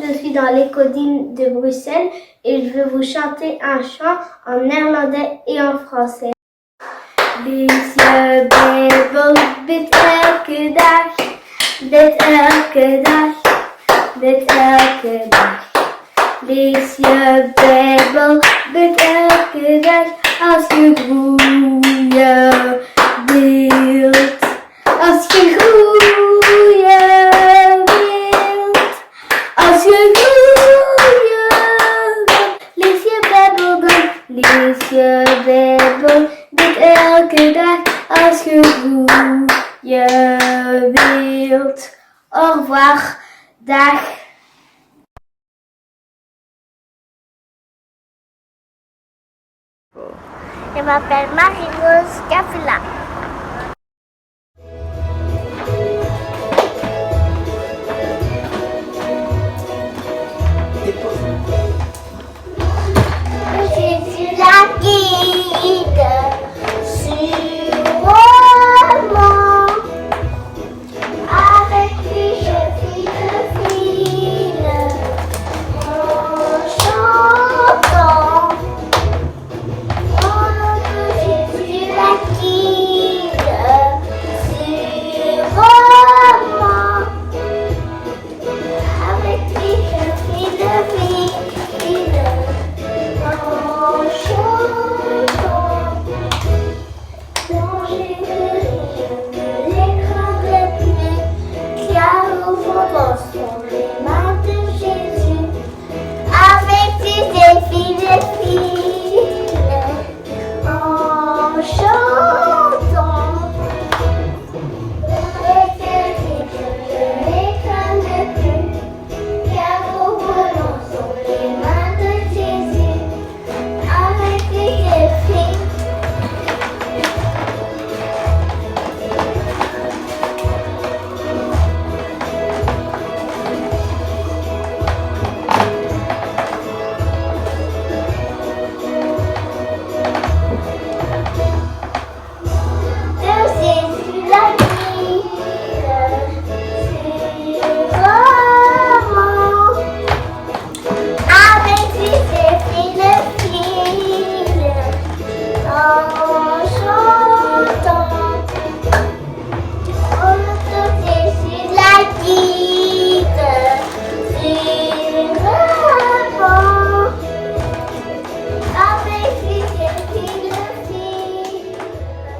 je suis dans les collines de Bruxelles et je vais vous chanter un chant en néerlandais et en français. Bis je Bijbel bidt elke dag, bidt elke dag, bidt elke dag. Lees je Bijbel, bid elke dag als je groeien wilt. Als je groeien wilt. Als je groeien wilt. Lees je Bijbel dan. Lees je Bijbel, bid elke dag als je groeien wilt. Au revoir, dag. Je m'appelle Marie-Rose Cafula. Jésus la guide sûrement. Avec lui je file en chantant.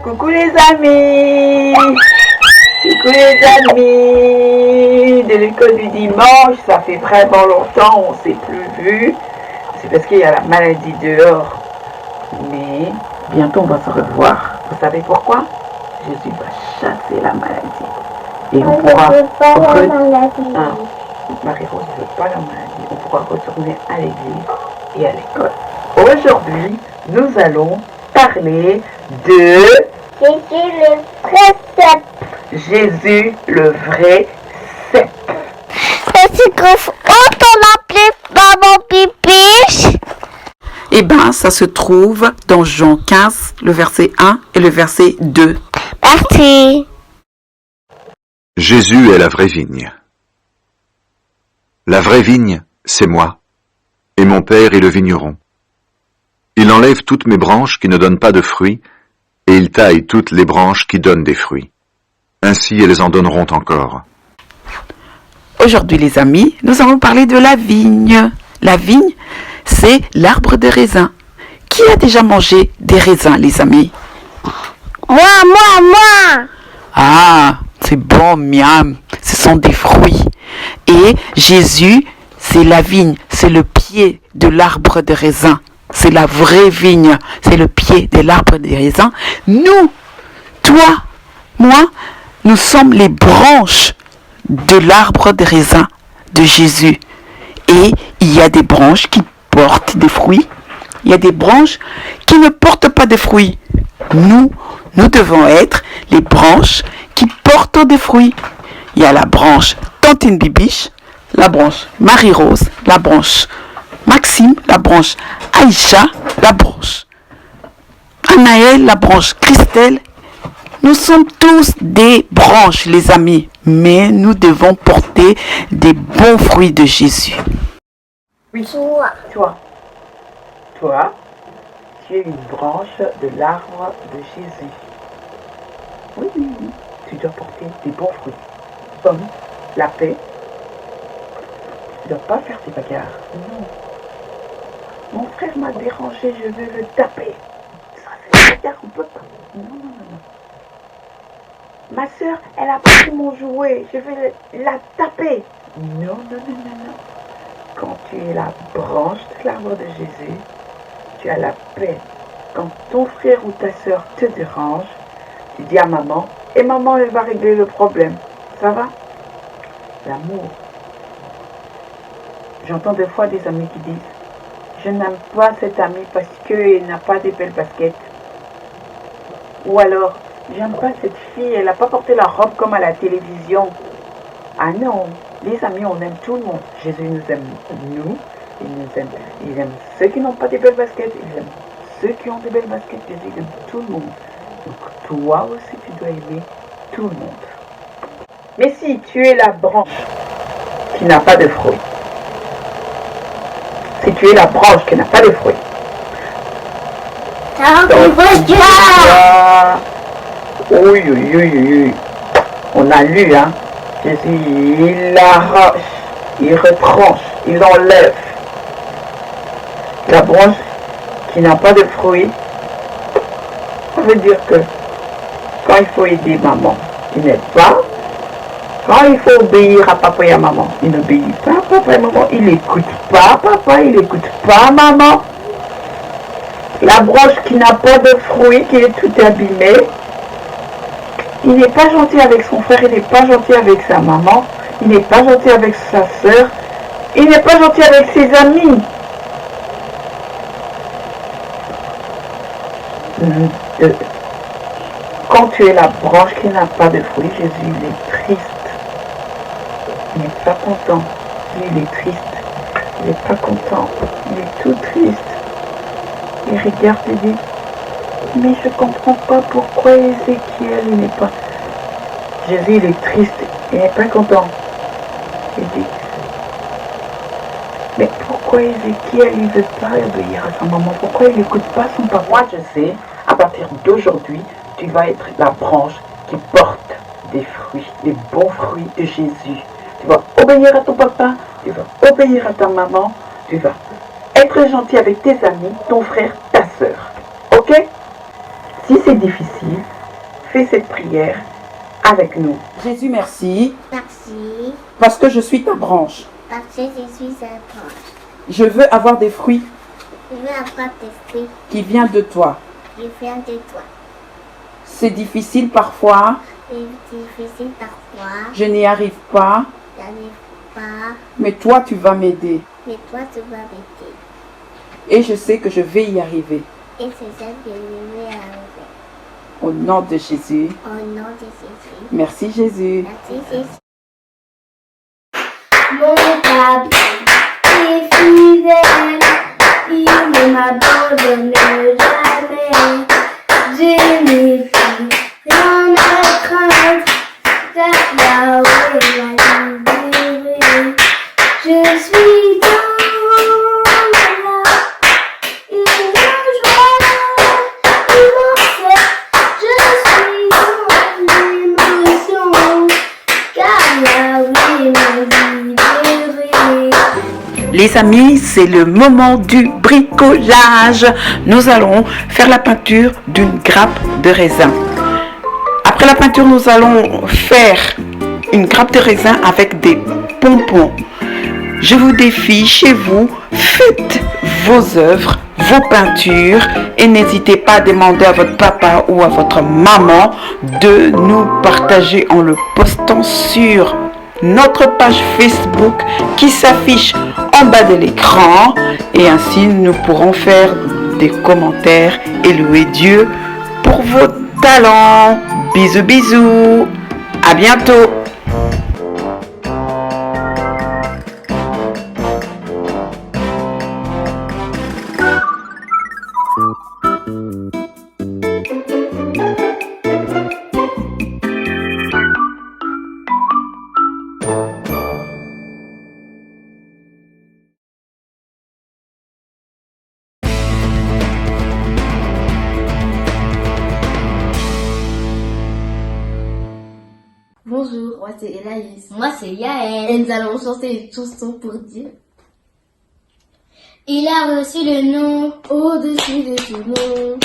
Coucou les amis! Coucou les amis de l'école du dimanche, ça fait vraiment longtemps, on ne s'est plus vu. C'est parce qu'il y a la maladie dehors. Mais bientôt on va se revoir. Vous savez pourquoi? Jésus va chasser la maladie. Et on pourra... Marie-Rose ne veut pas la maladie. On pourra retourner à l'église et à l'école. Aujourd'hui, nous allons parler de... Jésus le vrai cep. Jésus le vrai cep. Est-ce qu'on l'appelait Maman Pipiche? Eh bien, ça se trouve dans Jean 15, le verset 1 et le verset 2. Merci. Jésus est la vraie vigne. La vraie vigne, c'est moi, et mon Père est le vigneron. Il enlève toutes mes branches qui ne donnent pas de fruits, et il taille toutes les branches qui donnent des fruits. Ainsi elles en donneront encore. Aujourd'hui, les amis, nous allons parler de la vigne. La vigne, c'est l'arbre de raisin. Qui a déjà mangé des raisins, les amis? Moi. Ah, c'est bon, miam. Ce sont des fruits. Et Jésus, c'est la vigne, c'est le pied de l'arbre de raisin. C'est la vraie vigne, c'est le pied de l'arbre de raisin. Nous, toi, moi, nous sommes les branches de l'arbre de raisin de Jésus. Et il y a des branches qui portent des fruits. Il y a des branches qui ne portent pas de fruits. Nous devons être les branches qui portent des fruits. Il y a la branche Tantine Bibiche, la branche Marie-Rose, la branche Maxime, la branche Aïcha, la branche Anaël, la branche Christelle Nous sommes tous des branches, les amis, mais nous devons porter des bons fruits de Jésus. Oui, Toi. toi, tu es une branche de l'arbre de Jésus. Oui, oui, oui, tu dois porter des bons fruits, comme la paix. Tu ne dois pas faire des bagarres. Non. Mon frère m'a dérangé, je vais le taper. Ça, c'est une bagarre, on peut pas. Non, non, non, non. Ma soeur, elle a pris mon jouet, je vais la taper. Non, non, non, non, non. Quand tu es la branche de l'arbre de Jésus, tu as la paix. Quand ton frère ou ta soeur te dérange, tu dis à maman, et maman, elle va régler le problème. Ça va? L'amour. J'entends des fois des amis qui disent, je n'aime pas cet ami parce qu'il n'a pas des belles baskets. Ou alors, j'aime pas cette fille, elle n'a pas porté la robe comme à la télévision. Ah non, les amis, on aime tout le monde. Jésus nous aime, nous, il aime ceux qui n'ont pas des belles baskets, il aime ceux qui ont des belles baskets, Jésus aime tout le monde. Donc toi aussi, tu dois aimer tout le monde. Mais si tu es la branche qui n'a pas de fruits, si tu es la branche qui n'a pas de fruits, oui, oui, oui, oui, oui. On a lu, hein. Jésus, il arrache, il retranche, il enlève. La branche qui n'a pas de fruits, ça veut dire que quand il faut aider maman, il n'aide pas. Quand il faut obéir à papa et à maman, il n'obéit pas à papa et maman. Il n'écoute pas papa, il n'écoute pas maman. La branche qui n'a pas de fruits, qui est tout abîmée, il n'est pas gentil avec son frère, il n'est pas gentil avec sa maman, il n'est pas gentil avec sa soeur, il n'est pas gentil avec ses amis. Quand tu es la branche qui n'a pas de fruits, Jésus, il est triste. Il n'est pas content. Il est triste. Il n'est pas content. Il est tout triste. Il regarde et dit, mais je ne comprends pas pourquoi Ézéchiel, il n'est pas... Jésus, il est triste. Il n'est pas content. Il dit, mais pourquoi Ézéchiel, il ne veut pas obéir à sa maman? Pourquoi il n'écoute pas son papa? Moi, je sais, à partir d'aujourd'hui, tu vas être la branche qui porte des fruits, des bons fruits de Jésus. Tu vas obéir à ton papa, tu vas obéir à ta maman, tu vas être gentil avec tes amis, ton frère, ta soeur. Ok? Si c'est difficile, fais cette prière avec nous. Jésus, merci, Merci, parce que je suis ta branche. parce que je suis un branche. Je veux avoir des fruits Je veux avoir des fruits qui viennent de toi. qui viennent de toi. C'est difficile parfois, C'est difficile parfois, je n'y arrive pas, j'arrive pas, mais toi, tu vas m'aider. mais toi tu vas m'aider. Et je sais que je vais y arriver. Et c'est ça que je vais arriver. Au nom de Jésus. Au nom de Jésus. Merci Jésus. Merci Jésus. Mon papa est fidèle, il ne m'abandonne jamais. Je n'ai plus rien à craindre, car Yahweh m'a libéré. Je suis dans la une joie immense. Je suis dans l'émotion, car Yahweh m'a libéré. Les amis, c'est le moment du bricolage. Nous allons faire la peinture d'une grappe de raisin. Après la peinture, nous allons faire une grappe de raisin avec des pompons. Je vous défie, chez vous, faites vos œuvres, vos peintures et n'hésitez pas à demander à votre papa ou à votre maman de nous partager en le postant sur notre page Facebook qui s'affiche en bas de l'écran et ainsi nous pourrons faire des commentaires et louer Dieu pour vos talents. Bisous bisous, à bientôt. Bonjour, moi c'est Elaïs. Moi, c'est Yael. Et nous allons chanter une chanson pour dire. Il a reçu le nom Au-dessus de tout nom,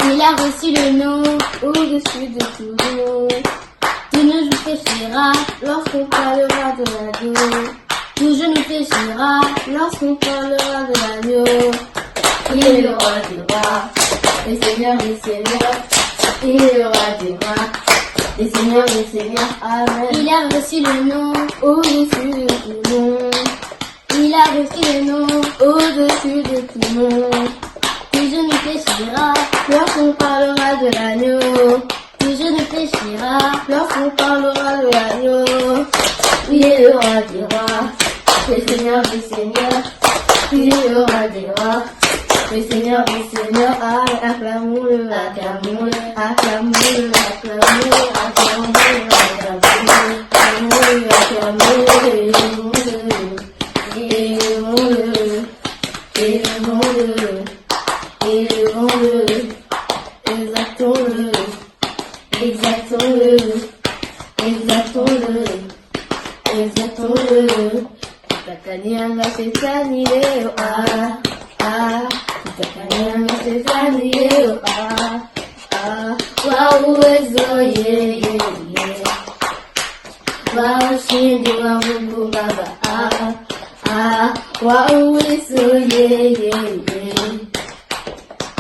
Il a reçu le nom au-dessus de tout nom. Tout genou fléchira lorsqu'on parlera de l'agneau. Tout genou fléchira lorsqu'on parlera de l'agneau. il est le roi des rois, le Seigneur des seigneurs. Il est le roi des rois, le Seigneur des seigneurs. Amen. Il a reçu le nom Au-dessus de tout nom, Il a reçu le nom au-dessus de tout nom. Tout genou fléchira Lorsqu'on parlera de l'agneau, Tout genou fléchira lorsqu'on parlera de l'agneau, il est le roi des rois, le Seigneur des seigneurs. Il est le roi des rois, le Seigneur des seigneurs. Amen. Acclamons-le, acclamons-le, acclamons-le, acclamons-le, acclamons-le, acclamons-le, acclamons-le, élevons-le, élevons-le, élevons-le, exaltons-le, exaltons-le, exaltons-le, exaltons-le. Takanianga setanile ah ah, takanianga setanile ah ah, wa uwezo yeye wa ushindi wa Mungu Baba ah ah, wa uwezo yeye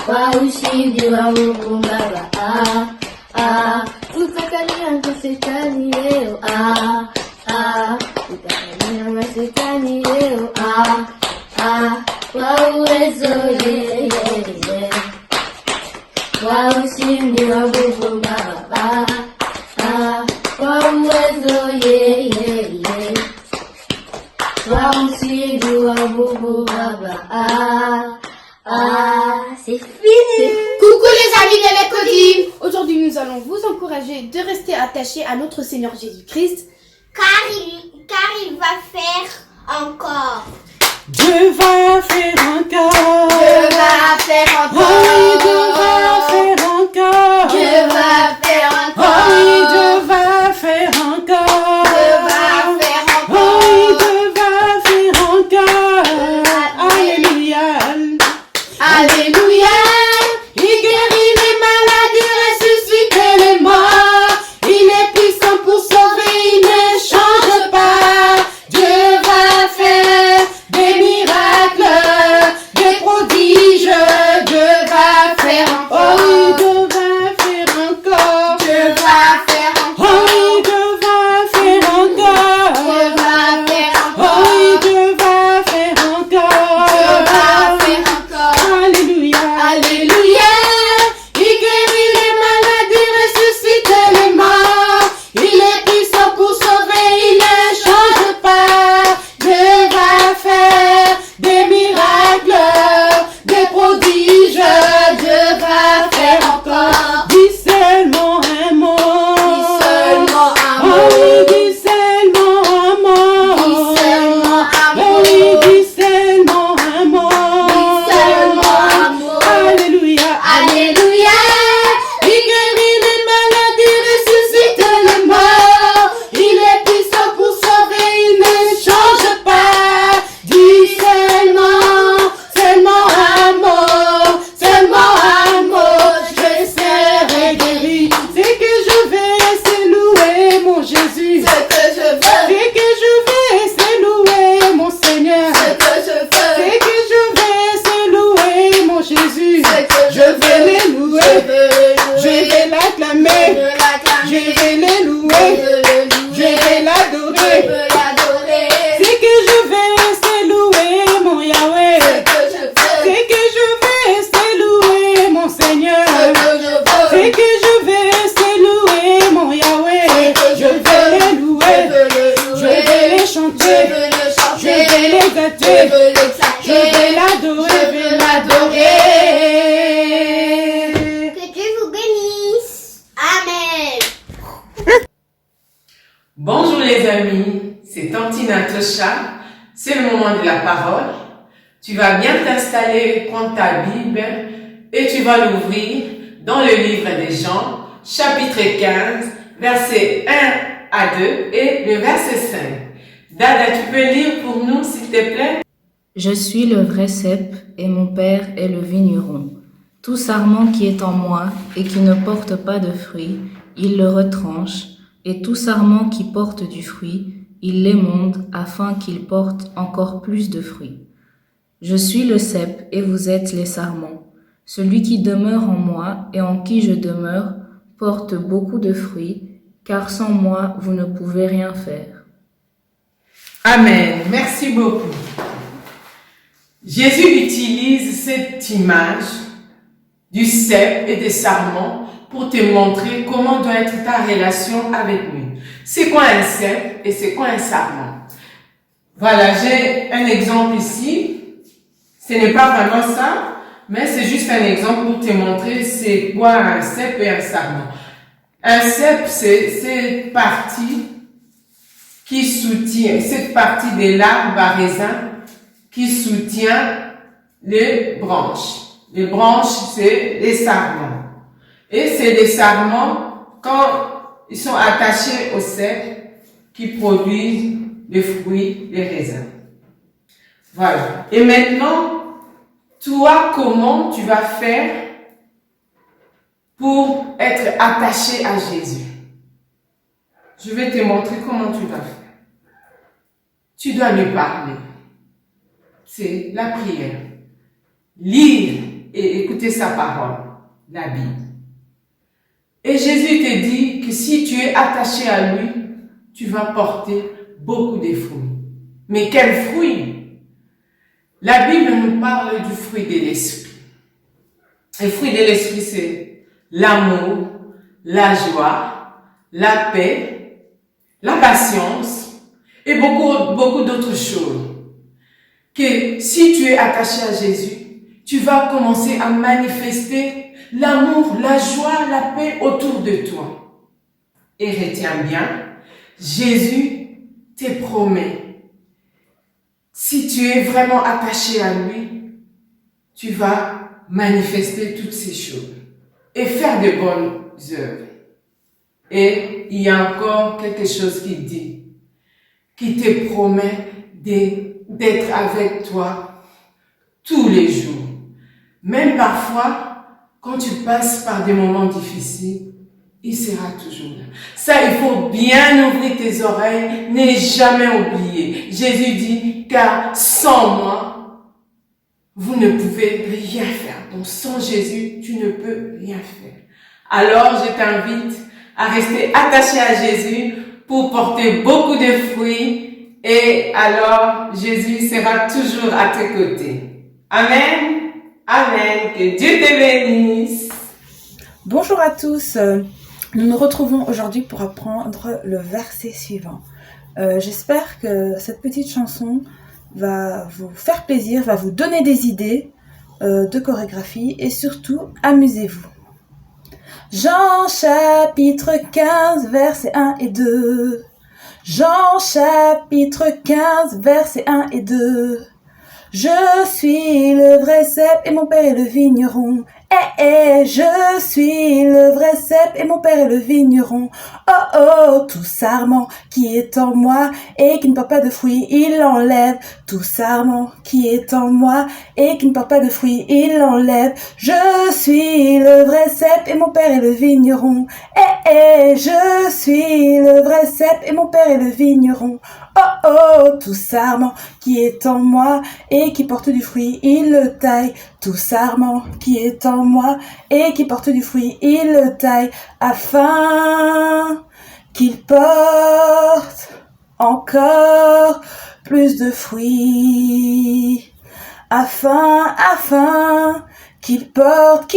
wa ushindi wa Mungu Baba ah ah, takanianga setanile ah ah, takanianga setanile ah ah, wa uwezo yeye wa ushindi wa Mungu Baba ah, wa uwezo yeye wa ushindi wa Mungu Baba ah ah, c'est fini. Coucou les amis de l'Écodime. Aujourd'hui nous allons vous encourager de rester attachés à notre Seigneur Jésus-Christ car il va faire encore. Dieu va faire encore. Dieu va faire Oh, encore. Dieu va faire encore. Dieu va faire Oh, encore. Dieu va faire encore. Dieu va faire Oh, encore. Dieu va faire encore. Alléluia. Alléluia. Il guérit les malades, il ressuscite les morts. Il est puissant pour sauver, il ne change pas. Dieu va faire des miracles, des prodiges. Dieu va faire encore. Oh, Dieu va faire encore. Dieu va faire Oh, encore. Dieu va faire encore. Dieu va faire Oh, encore. Dieu va faire encore. Dieu va faire encore. Alléluia. Alléluia. Il guérit les malades, il ressuscite les morts. Il est puissant pour sauver, il ne change pas. Dieu va faire des miracles, des prodiges. Dieu va faire encore. Dis seulement un mot. Dis seulement un Oh mot. oui, dis seulement un mot. Dis seulement un Oh mot. oui, dis seulement un mot. Dis seulement un mot. Alléluia. Alléluia. Il guérit les malades, il ressuscite les morts. Il est puissant pour sauver, il ne change pas. Dis seulement, seulement un mot, seulement un mot. Je serai guéri. C'est que je vais essayer louer mon Jésus. Ce que je veux. C'est que je vais essayer louer mon Seigneur. Ce que je veux. C'est que je vais essayer louer mon Jésus. Ce que Je vais les louer. Je veux le Je louer. vais l'acclamer. Je veux l'acclamer. Je vais les Je louer. veux le louer. Je vais l'adorer. Je veux l'adorer. C'est que je vais essayer louer mon Yahweh. Ce que je veux. C'est que je vais essayer louer mon Seigneur. Ce que je veux. C'est que je vais essayer louer mon Yahweh. Je vais les louer. Je veux le louer. Je vais les Je chanter. veux le chanter. Je vais les Je gâter. veux l'exalter. Je vais l'adorer. Je veux l'adorer. Que Dieu vous bénisse. Amen. Bonjour les amis, c'est Tante Natacha. C'est le moment de la parole. Tu vas bien t'installer, prendre ta Bible et tu vas l'ouvrir dans le livre des Jean, chapitre 15, versets 1 à 2 et le verset 5. Dada, tu peux lire pour nous, s'il te plaît? Je suis le vrai cep et mon père est le vigneron. Tout sarment qui est en moi et qui ne porte pas de fruit, il le retranche, et tout sarment qui porte du fruit, il l'émonde afin qu'il porte encore plus de fruits. Je suis le cep et vous êtes les sarments. Celui qui demeure en moi et en qui je demeure porte beaucoup de fruits, car sans moi vous ne pouvez rien faire. Amen. Merci beaucoup. Jésus utilise cette image du cep et des sarments pour te montrer comment doit être ta relation avec lui. C'est quoi un cep et c'est quoi un sarment? Voilà, j'ai un exemple ici. Ce n'est pas vraiment ça, mais c'est juste un exemple pour te montrer c'est quoi un cep et un sarment. Un cep, c'est cette partie qui soutient, cette partie de l'arbre à raisin qui soutient les branches. Les branches, c'est les sarments. Et c'est les sarments, quand ils sont attachés au cep, qui produisent les fruits, les raisins. Voilà. Et maintenant, toi, comment tu vas faire pour être attaché à Jésus? Je vais te montrer comment tu vas faire. Tu dois lui parler. C'est la prière. Lire et écouter sa parole, la Bible. Et Jésus te dit que si tu es attaché à lui, tu vas porter beaucoup de fruits. Mais quels fruits? La Bible nous parle du fruit de l'esprit. Le fruit de l'esprit, c'est l'amour, la joie, la paix, la patience et beaucoup d'autres choses. Que si tu es attaché à Jésus, tu vas commencer à manifester l'amour, la joie, la paix autour de toi. Et retiens bien, Jésus te promet, si tu es vraiment attaché à lui, tu vas manifester toutes ces choses et faire de bonnes œuvres. Et il y a encore quelque chose qui te promet d'être avec toi tous les jours. Même parfois, quand tu passes par des moments difficiles, il sera toujours là. Ça, il faut bien ouvrir tes oreilles, n'aie jamais oublié. Jésus dit, car sans moi, vous ne pouvez rien faire. Donc sans Jésus, tu ne peux rien faire. Alors, je t'invite à rester attaché à Jésus pour porter beaucoup de fruits et alors Jésus sera toujours à tes côtés. Amen. Amen. Que Dieu te bénisse. Bonjour à tous. Nous nous retrouvons aujourd'hui pour apprendre le verset suivant. J'espère que cette petite chanson va vous faire plaisir, va vous donner des idées de chorégraphie et surtout, amusez-vous. Jean chapitre 15, versets 1 et 2. Jean chapitre 15, versets 1 et 2. Je suis le vrai cep et mon père est le vigneron. Je suis le vrai cep et mon père est le vigneron. Oh oh, tout sarment qui est en moi et qui ne porte pas de fruits, il l'enlève. Tout sarment qui est en moi et qui ne porte pas de fruits, il l'enlève. Je suis le vrai cep et mon père est le vigneron. Je suis le vrai cep et mon père est le vigneron. Oh oh, tout sarment qui est en moi et qui porte du fruit, il le taille. Tout sarment qui est en moi et qui porte du fruit, il le taille afin qu'il porte encore plus de fruits. Afin qu'il porte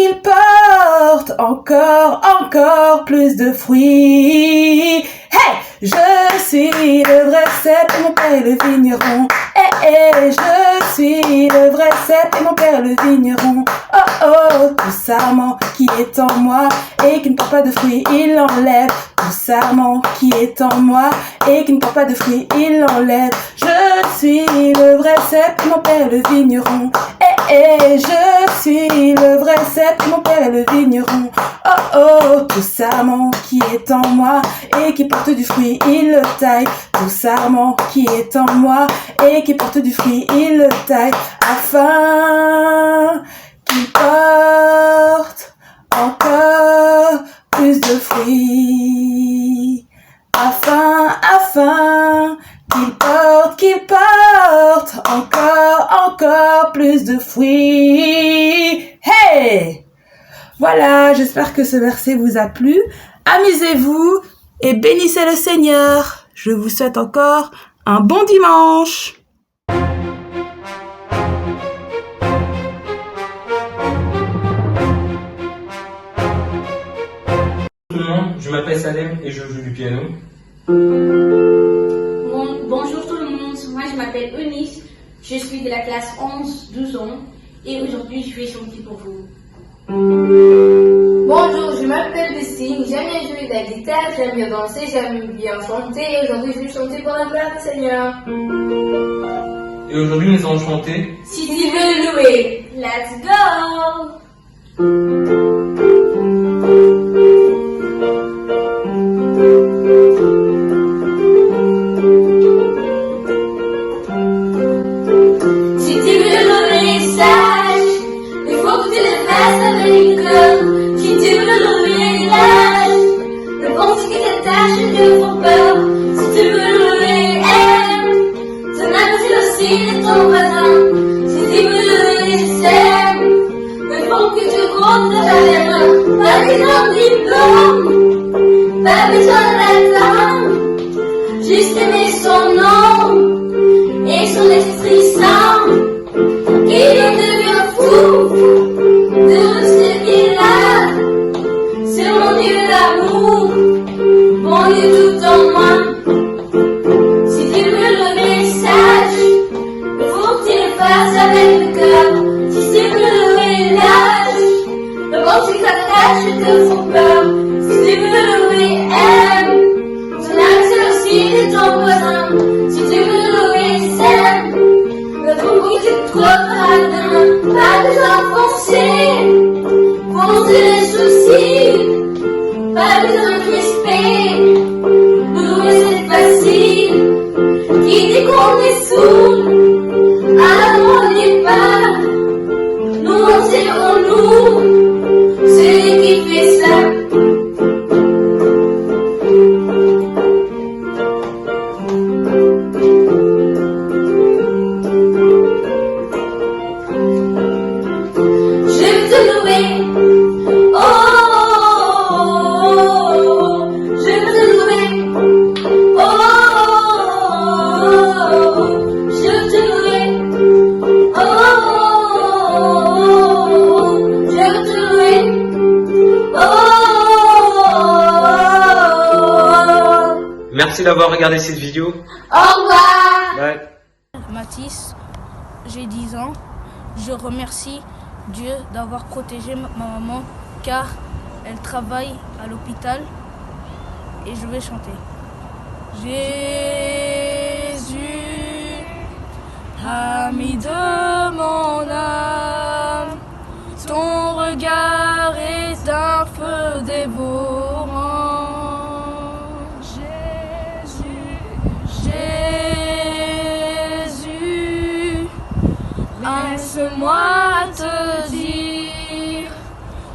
encore plus de fruits. Hey! Je suis le vrai cep et mon père est le vigneron. Je suis le vrai cep et mon père est le vigneron. Oh oh, tout sarment qui est en moi et qui ne porte pas de fruits, il l'enlève. Tout sarment qui est en moi et qui ne porte pas de fruits, il l'enlève. Je suis le vrai cep et mon père est le vigneron. Je suis le vrai cep et mon père est le vigneron. Oh oh, tout sarment qui est en moi et qui porte du fruit, il le taille. Tout sarment qui est en moi et qui porte du fruit, il le taille, afin qu'il porte encore plus de fruits. Afin qu'il porte encore plus de fruits. Hey! Voilà, j'espère que ce verset vous a plu. Amusez-vous et bénissez le Seigneur. Je vous souhaite encore un bon dimanche. Tout le monde, je m'appelle Salem et je joue du piano. Bonjour tout le monde, moi je m'appelle Eunice, je suis de la classe 11-12 ans et aujourd'hui je vais chanter pour vous. Bonjour, je m'appelle Destine, j'aime bien jouer de la guitare, j'aime bien danser, j'aime bien chanter et aujourd'hui je vais chanter pour la gloire du Seigneur. Et aujourd'hui nous allons chanter Si tu veux louer, Let's go! Pas besoin d'attendre, juste aimer son nom et son Esprit Saint. Il devient fou de ce qu'il a. C'est mon Dieu d'amour, mon Dieu tout en moi. Si tu veux le message, il faut que tu le fasses avec le cœur. Si tu veux le village, le bon qui s'attache te font peur. Si tu veux le aime, ton âme c'est aussi de ton voisin. Si tu veux louer, s'aime, le trou qui te trouvera demain. Pas besoin de foncer les soucis. Pas besoin de crisper, louer c'est facile. Qui dit qu'on est sourd, alors on n'est pas. Nous on sait en nous, celui qui fait ça. Merci d'avoir regardé cette vidéo. Au revoir. Bye. Mathis, j'ai 10 ans. Je remercie Dieu d'avoir protégé ma maman car elle travaille à l'hôpital et je vais chanter. Jésus, ami de mon âme, ton regard est un feu dévorant. Laisse-moi te dire,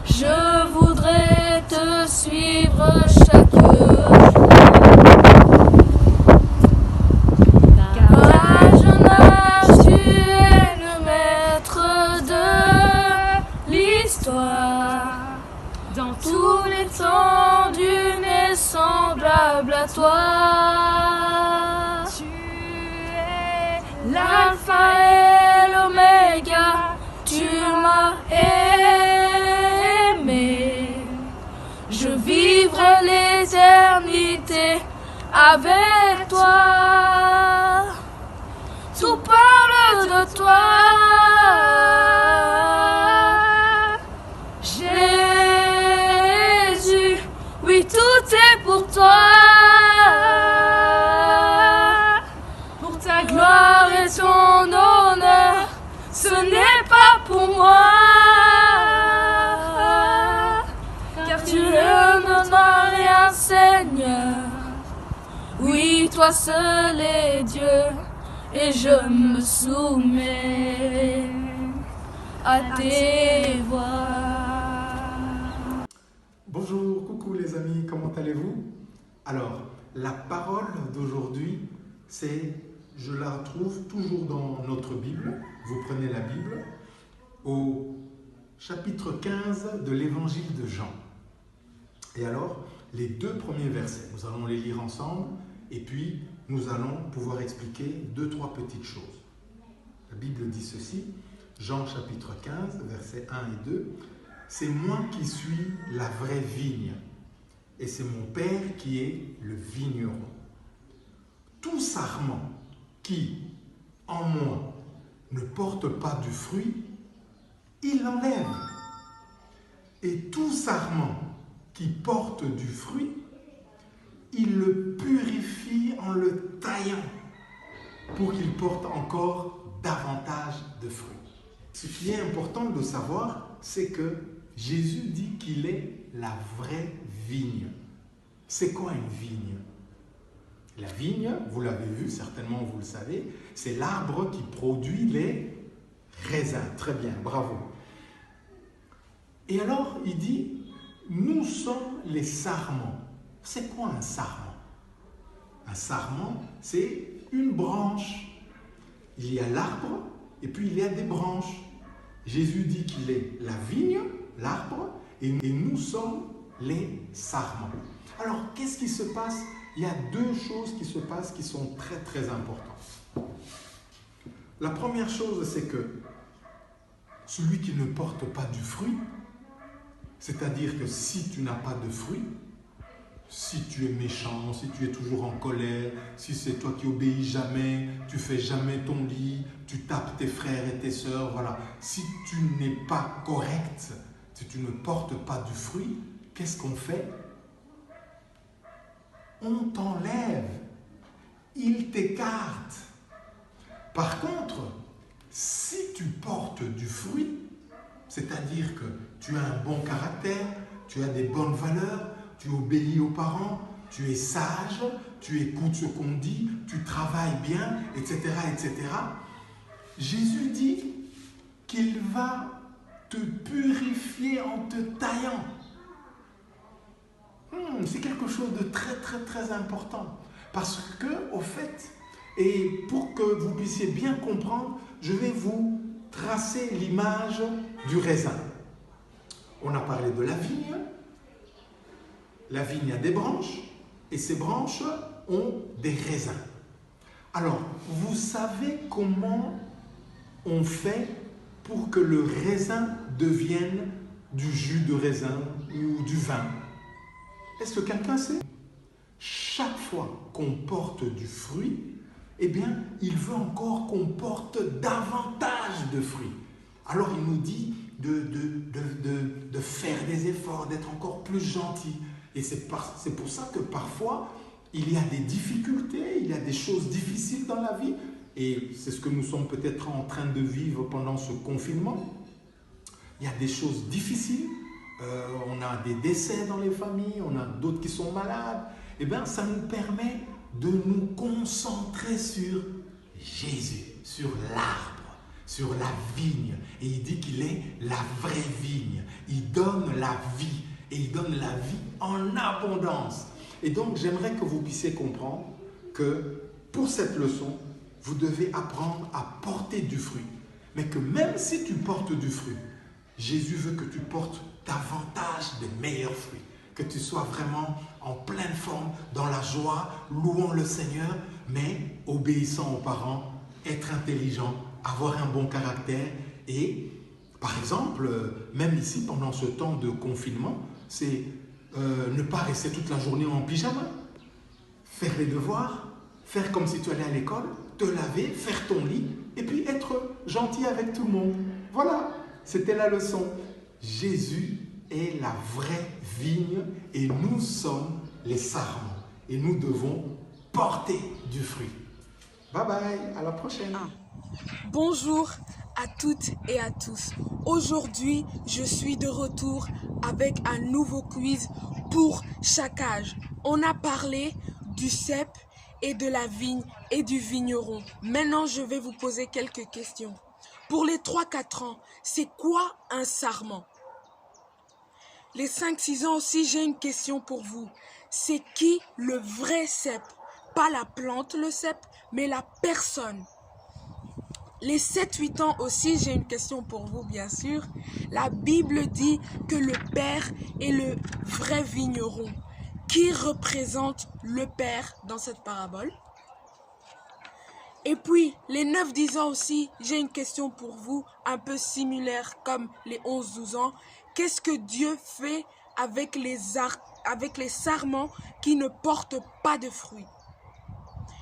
je voudrais te suivre chaque jour. Car à jeune âge, tu es le maître de l'histoire. Dans tous les temps, Dieu n'est semblable à toi. Tu es l'alpha et l'oméga, tu m'as aimé. Je vivrai l'éternité avec toi. Tout parle de toi. Jésus, oui, tout est pour toi. Pour ta gloire et ton honneur, ce n'est pas pour moi. Car tu Tu ne dois rien, Seigneur. Oui, toi seul est Dieu, et je me soumets à tes voies. Bonjour, coucou les amis, comment allez-vous? Alors, la parole d'aujourd'hui, je la retrouve toujours dans notre Bible. Vous prenez la Bible au chapitre 15 de l'évangile de Jean. Et alors, les 2 premiers versets, nous allons les lire ensemble et puis nous allons pouvoir expliquer 2-3 petites choses. La Bible dit ceci, Jean chapitre 15, versets 1 et 2. C'est moi qui suis la vraie vigne et c'est mon Père qui est le vigneron. Tout sarment qui, en moi, ne porte pas du fruit, il l'enlève. Et tout sarment qui porte du fruit, il le purifie en le taillant pour qu'il porte encore davantage de fruits. Ce qui est important de savoir, c'est que Jésus dit qu'il est la vraie vigne. C'est quoi une vigne? La vigne, vous l'avez vu, certainement vous le savez, c'est l'arbre qui produit les raisins. Très bien, bravo. Et alors, il dit, nous sommes les sarments. C'est quoi un sarment? Un sarment, c'est une branche. Il y a l'arbre et puis il y a des branches. Jésus dit qu'il est la vigne, l'arbre, et nous sommes les sarments. Alors, qu'est-ce qui se passe? Il y a 2 choses qui se passent qui sont très très importantes. La première chose, c'est que celui qui ne porte pas du fruit, c'est-à-dire que si tu n'as pas de fruit, si tu es méchant, si tu es toujours en colère, si c'est toi qui obéis jamais, tu fais jamais ton lit, tu tapes tes frères et tes sœurs, voilà. Si tu n'es pas correct, si tu ne portes pas du fruit, qu'est-ce qu'on fait? On t'enlève, il t'écarte. Par contre, si tu portes du fruit, c'est-à-dire que tu as un bon caractère, tu as des bonnes valeurs, tu obéis aux parents, tu es sage, tu écoutes ce qu'on dit, tu travailles bien, etc., etc. Jésus dit qu'il va te purifier en te taillant. C'est quelque chose de très, très, très important. Parce que, au fait, et pour que vous puissiez bien comprendre, je vais vous tracer l'image du raisin. On a parlé de la vigne. La vigne a des branches et ces branches ont des raisins. Alors, vous savez comment on fait pour que le raisin devienne du jus de raisin ou du vin? Est-ce que quelqu'un sait? Chaque fois qu'on porte du fruit, eh bien, il veut encore qu'on porte davantage de fruits. Alors, il nous dit de faire des efforts, d'être encore plus gentil. Et c'est pour ça que parfois, il y a des difficultés, il y a des choses difficiles dans la vie. Et c'est ce que nous sommes peut-être en train de vivre pendant ce confinement. Il y a des choses difficiles. On a des décès dans les familles, on a d'autres qui sont malades. Eh bien, ça nous permet de nous concentrer sur Jésus, sur l'arbre, sur la vigne. Et il dit qu'il est la vraie vigne. Il donne la vie. Et il donne la vie en abondance. Et donc, j'aimerais que vous puissiez comprendre que pour cette leçon, vous devez apprendre à porter du fruit. Mais que même si tu portes du fruit, Jésus veut que tu portes davantage de meilleurs fruits. Que tu sois vraiment en pleine forme, dans la joie, louant le Seigneur, mais obéissant aux parents, être intelligent, avoir un bon caractère. Et, par exemple, même ici, pendant ce temps de confinement, c'est ne pas rester toute la journée en pyjama, faire les devoirs, faire comme si tu allais à l'école, te laver, faire ton lit, et puis être gentil avec tout le monde. Voilà, c'était la leçon. Jésus est la vraie vigne et nous sommes les sarments. Et nous devons porter du fruit. Bye bye, à la prochaine. Bonjour, à toutes et à tous. Aujourd'hui, je suis de retour avec un nouveau quiz pour chaque âge. On a parlé du cep et de la vigne et du vigneron. Maintenant, je vais vous poser quelques questions. Pour les 3-4 ans, c'est quoi un sarment? Les 5-6 ans aussi, j'ai une question pour vous. C'est qui le vrai cep? Pas la plante, le cep, mais la personne. Les 7-8 ans aussi, j'ai une question pour vous, bien sûr. La Bible dit que le Père est le vrai vigneron. Qui représente le Père dans cette parabole? Et puis, les 9-10 ans aussi, j'ai une question pour vous, un peu similaire comme les 11-12 ans. Qu'est-ce que Dieu fait avec les sarments qui ne portent pas de fruits?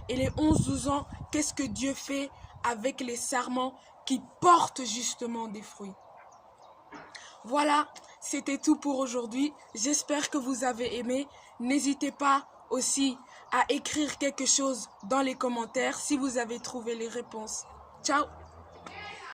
Et les 11-12 ans, qu'est-ce que Dieu fait avec les sarments qui portent justement des fruits? Voilà, c'était tout pour aujourd'hui. J'espère que vous avez aimé. N'hésitez pas aussi à écrire quelque chose dans les commentaires si vous avez trouvé les réponses. Ciao!